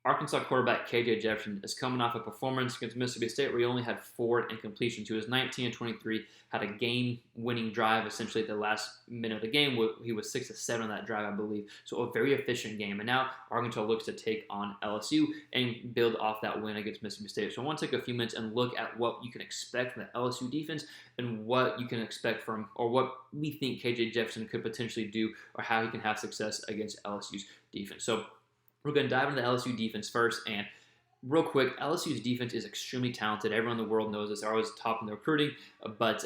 Arkansas quarterback KJ Jefferson is coming off a performance against Mississippi State where he only had 4 incompletions. He was 19 and 23, had a game-winning drive essentially at the last minute of the game. He was 6 of 7 on that drive, I believe. So a very efficient game. And now Arkansas looks to take on LSU and build off that win against Mississippi State. So I want to take a few minutes and look at what you can expect from the LSU defense and what you can expect from, or what we think KJ Jefferson could potentially do, or how he can have success against LSU's defense. So we're going to dive into the LSU defense first, and real quick, LSU's defense is extremely talented. Everyone in the world knows this. They're always top in the recruiting, but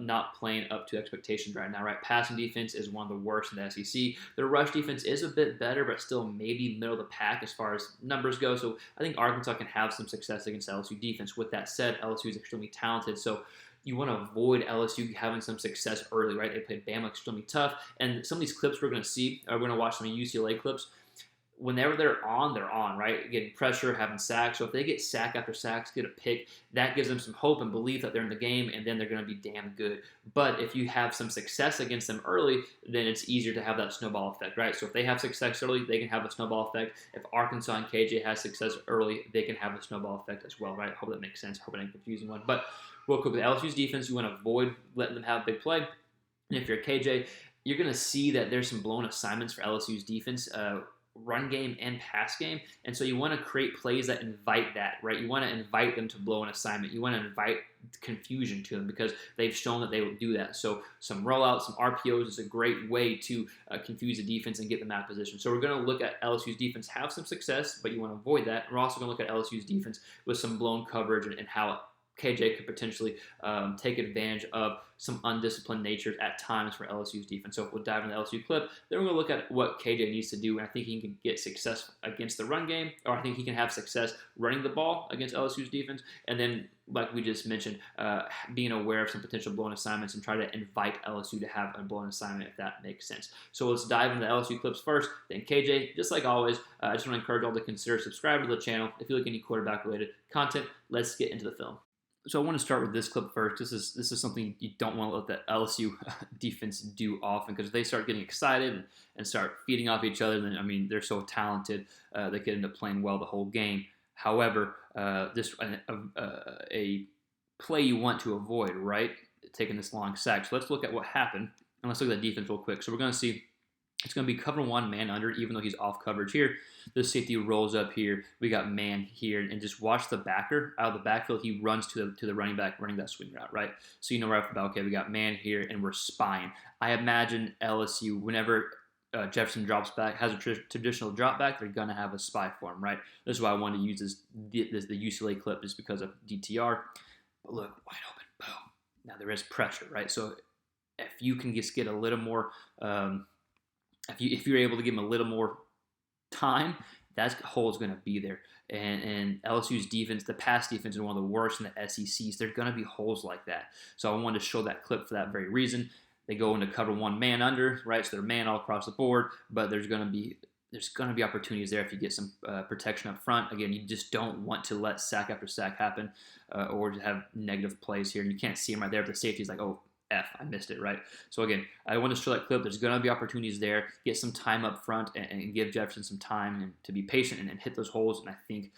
not playing up to expectations right now, right? Passing defense is one of the worst in the SEC. Their rush defense is a bit better, but still maybe middle of the pack as far as numbers go. So I think Arkansas can have some success against LSU defense. With that said, LSU is extremely talented, so you want to avoid LSU having some success early, right? They played Bama extremely tough, and some of these clips we're going to see, we're going to watch some UCLA clips. Whenever they're on, right? Getting pressure, having sacks. So if they get sack after sacks, get a pick, that gives them some hope and belief that they're in the game, and then they're going to be damn good. But if you have some success against them early, then it's easier to have that snowball effect, right? So if they have success early, they can have a snowball effect. If Arkansas and KJ has success early, they can have a snowball effect as well, right? I hope that makes sense. I hope it ain't confusing one. But real quick, with LSU's defense, you want to avoid letting them have a big play. And if you're KJ, you're going to see that there's some blown assignments for LSU's defense, run game and pass game. And so you want to create plays that invite that, right? You want to invite them to blow an assignment. You want to invite confusion to them because they've shown that they will do that. So some rollouts, some RPOs is a great way to confuse the defense and get them out of position. So we're going to look at LSU's defense have some success, but you want to avoid that. We're also going to look at LSU's defense with some blown coverage and how KJ could potentially take advantage of some undisciplined natures at times for LSU's defense. So if we'll dive into the LSU clip, then we're going to look at what KJ needs to do, and I think he can get success against the run game, or I think he can have success running the ball against LSU's defense, and then, like we just mentioned, being aware of some potential blown assignments and try to invite LSU to have a blown assignment, if that makes sense. So let's dive into the LSU clips first, then KJ. Just like always, I just want to encourage all to consider subscribing to the channel if you like any quarterback-related content. Let's get into the film. So I want to start with this clip first. This is something you don't want to let the LSU defense do often, because if they start getting excited and start feeding off each other, then, I mean, they're so talented, they could end up playing well the whole game. However, this a play you want to avoid, right? Taking this long sack. So let's look at what happened, and let's look at the defense real quick. So we're going to see it's going to be cover one, man under, even though he's off coverage here. The safety rolls up here. We got man here, and just watch the backer out of the backfield. He runs to the running back, running that swing route, right? So you know right off the bat, okay, we got man here, and we're spying. I imagine LSU, whenever Jefferson drops back, has a traditional drop back, they're going to have a spy for him, right? This is why I wanted to use the UCLA clip, just because of DTR. But look, wide open, boom. Now there is pressure, right? So if you can just get a little more if you're able to give him a little more time, that hole is going to be there. And LSU's defense, the pass defense, is one of the worst in the SECs. There's going to be holes like that. So I wanted to show that clip for that very reason. They go into cover one, man under, right? So they're man all across the board, but there's going to be opportunities there if you get some protection up front. Again, you just don't want to let sack after sack happen, or to have negative plays here. And you can't see them right there, but the safety's like, oh, I missed it, right? So again, I want to show that clip. There's going to be opportunities there. Get some time up front and give Jefferson some time and to be patient and hit those holes. And I think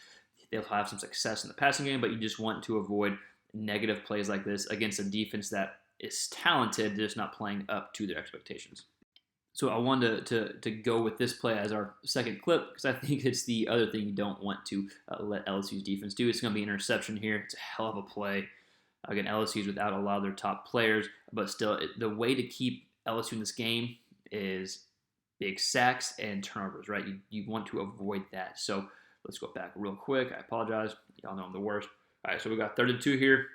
they'll have some success in the passing game, but you just want to avoid negative plays like this against a defense that is talented, just not playing up to their expectations. So I wanted to go with this play as our second clip, because I think it's the other thing you don't want to let LSU's defense do. It's going to be an interception here. It's a hell of a play. Again, LSU's without a lot of their top players, but still, the way to keep LSU in this game is big sacks and turnovers, right? You want to avoid that. So let's go back real quick. I apologize. Y'all know I'm the worst. All right, so we got 3rd and 2 here.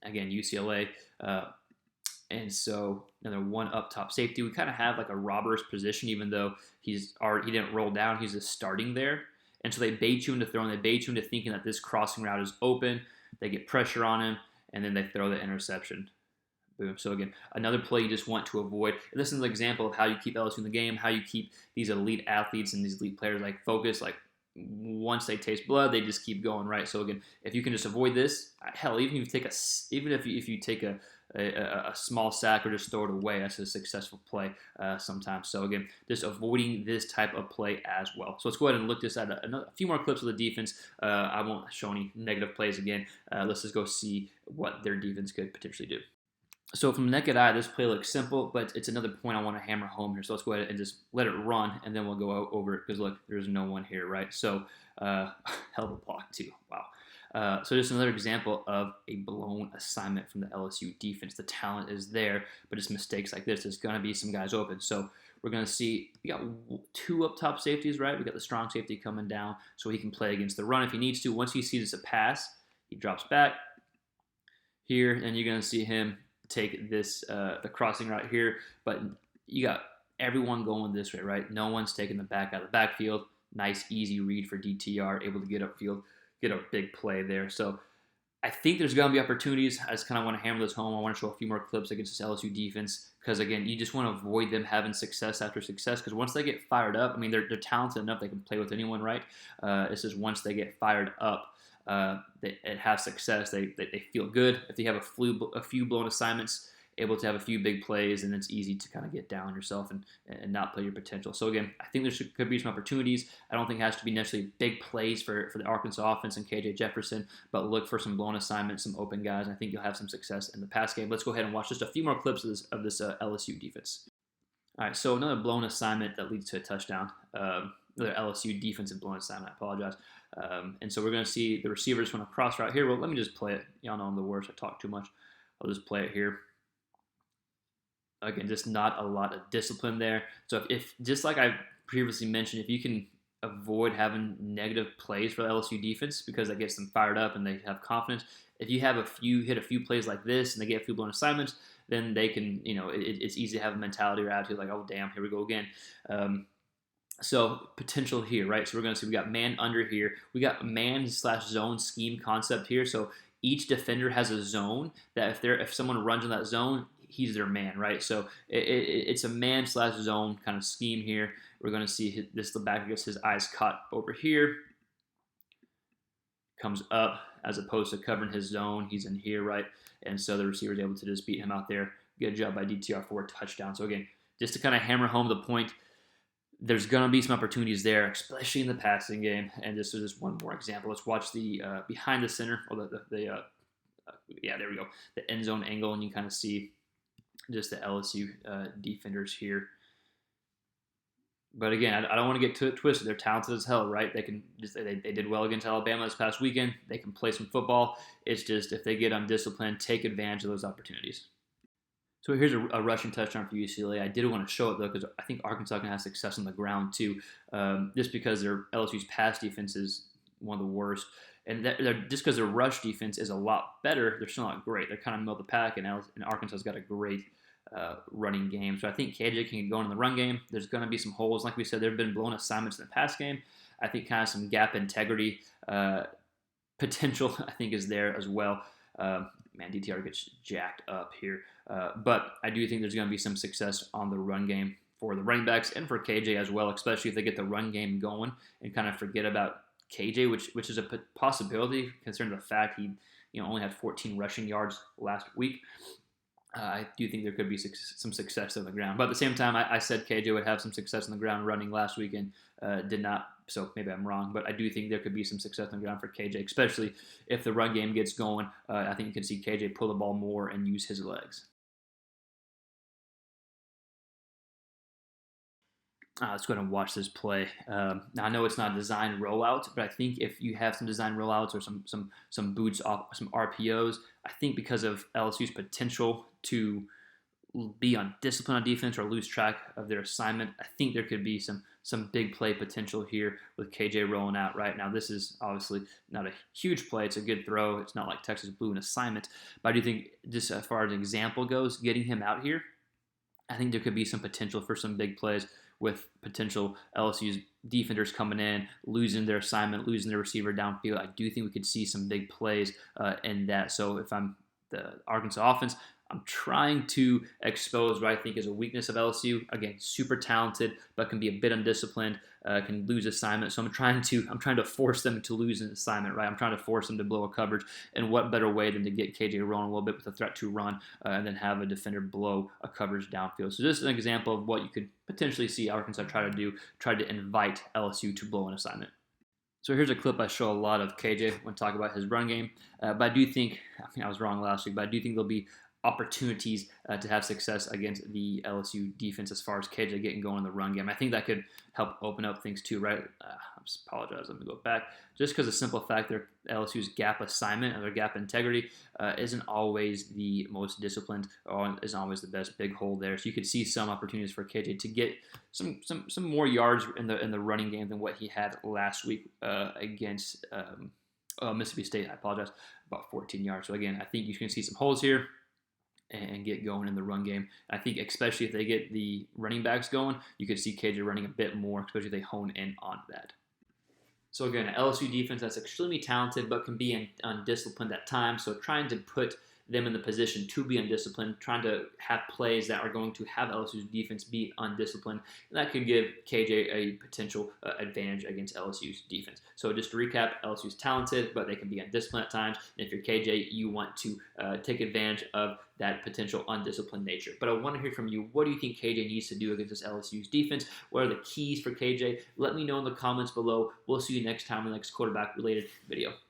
Again, UCLA. And so another one up top safety. We kind of have like a robber's position, even though he didn't roll down. He's just starting there. And so they bait you into throwing. They bait you into thinking that this crossing route is open. They get pressure on him, and then they throw the interception. Boom. So again, another play you just want to avoid. And this is an example of how you keep LSU in the game, how you keep these elite athletes and these elite players like focused, like once they taste blood, they just keep going, right? So again, if you can just avoid this, hell, even if you take a small sack or just throw it away, that's a successful play sometimes. So again, just avoiding this type of play as well. So let's go ahead and look this at a few more clips of the defense. I won't show any negative plays again. Let's just go see what their defense could potentially do. So from the naked eye, this play looks simple, but it's another point I want to hammer home here. So let's go ahead and just let it run, and then we'll go over it because look, there's no one here, right? So hell of a block too. Wow. So just another example of a blown assignment from the LSU defense. The talent is there, but it's mistakes like this. There's going to be some guys open. So we're going to see we got 2 up top safeties, right? We got the strong safety coming down so he can play against the run if he needs to. Once he sees it's a pass, he drops back here, and you're going to see him take this the crossing right here, but you got everyone going this way, right? No one's taking the back out of the backfield. Nice, easy read for DTR, able to get upfield, get a big play there. So I think there's going to be opportunities. I just kind of want to hammer this home. I want to show a few more clips against this LSU defense because, again, you just want to avoid them having success after success because once they get fired up, I mean, they're talented enough they can play with anyone, right? It's just once they get fired up, they have success. They feel good. If they have a few blown assignments, able to have a few big plays, and it's easy to kind of get down on yourself and not play your potential. So again, I think there could be some opportunities. I don't think it has to be necessarily big plays for the Arkansas offense and KJ Jefferson, but look for some blown assignments, some open guys, and I think you'll have some success in the pass game. Let's go ahead and watch just a few more clips of this LSU defense. All right, so another blown assignment that leads to a touchdown. Another LSU defensive blown assignment. I apologize. And so we're going to see the receivers from a cross route here. Well, let me just play it. Y'all know I'm the worst. I talk too much. I'll just play it here. Again, just not a lot of discipline there. So if just like I previously mentioned, if you can avoid having negative plays for the LSU defense because that gets them fired up and they have confidence. If you hit a few plays like this and they get a few blown assignments, then they can, it's easy to have a mentality or attitude like, oh, damn, here we go again. So potential here, right? So we're going to see we got man under here. We got man/zone scheme concept here. So each defender has a zone that if someone runs in that zone, he's their man, right? So it's a man/zone kind of scheme here. We're going to see the back, I guess his eyes caught over here. Comes up as opposed to covering his zone. He's in here, right? And so the receiver is able to just beat him out there. Good job by DTR for a touchdown. So again, just to kind of hammer home the point, there's going to be some opportunities there, especially in the passing game. And this is just one more example. Let's watch the behind the center, or yeah, there we go, the end zone angle, and you kind of see just the LSU defenders here. But again, I don't want to get twisted. They're talented as hell, right? They did well against Alabama this past weekend. They can play some football. It's just if they get undisciplined, take advantage of those opportunities. So here's a rushing touchdown for UCLA. I did want to show it though because I think Arkansas can have success on the ground too, just because their LSU's pass defense is one of the worst, and just because their rush defense is a lot better, they're still not great. They're kind of middle of the pack, and Arkansas's got a great running game. So I think KJ can go in the run game. There's going to be some holes. Like we said, there have been blown assignments in the pass game. I think kind of some gap integrity potential, I think, is there as well. Man, DTR gets jacked up here. But I do think there's going to be some success on the run game for the running backs and for KJ as well, especially if they get the run game going and kind of forget about KJ, which is a possibility considering the fact he only had 14 rushing yards last week. I do think there could be some success on the ground. But at the same time, I said KJ would have some success on the ground running last week and did not. So maybe I'm wrong. But I do think there could be some success on the ground for KJ, especially if the run game gets going. I think you can see KJ pull the ball more and use his legs. Let's go ahead and watch this play. Now I know it's not design rollouts, but I think if you have some design rollouts or some boots off, some RPOs, I think because of LSU's potential to be undisciplined on defense or lose track of their assignment, I think there could be some big play potential here with KJ rolling out right now. This is obviously not a huge play. It's a good throw. It's not like Texas blew an assignment, but I do think just as far as an example goes, getting him out here, I think there could be some potential for some big plays with potential LSU's defenders coming in, losing their assignment, losing their receiver downfield. I do think we could see some big plays in that. So if I'm the Arkansas offense, I'm trying to expose what I think is a weakness of LSU. Again, super talented, but can be a bit undisciplined. can lose assignment. So I'm trying to force them to lose an assignment, right? I'm trying to force them to blow a coverage. And what better way than to get KJ rolling a little bit with a threat to run and then have a defender blow a coverage downfield. So just an example of what you could potentially see Arkansas try to invite LSU to blow an assignment. So here's a clip I show a lot of KJ when talking about his run game. But I do think, I was wrong last week, but I do think there'll be opportunities to have success against the LSU defense as far as KJ getting going in the run game. I think that could help open up things too, right? I just apologize. Let me go back. Just because the simple fact that LSU's gap assignment and their gap integrity isn't always the most disciplined or isn't always the best big hole there. So you could see some opportunities for KJ to get some more yards in the running game than what he had last week against Mississippi State. I apologize, about 14 yards. So again, I think you can see some holes here and get going in the run game. I think especially if they get the running backs going, you could see KJ running a bit more, especially if they hone in on that. So again, an LSU defense that's extremely talented but can be undisciplined at times. So trying to put them in the position to be undisciplined, trying to have plays that are going to have LSU's defense be undisciplined, and that could give KJ a potential advantage against LSU's defense. So just to recap, LSU's talented, but they can be undisciplined at times. And if you're KJ, you want to take advantage of that potential undisciplined nature. But I want to hear from you. What do you think KJ needs to do against this LSU's defense? What are the keys for KJ? Let me know in the comments below. We'll see you next time in the next quarterback-related video.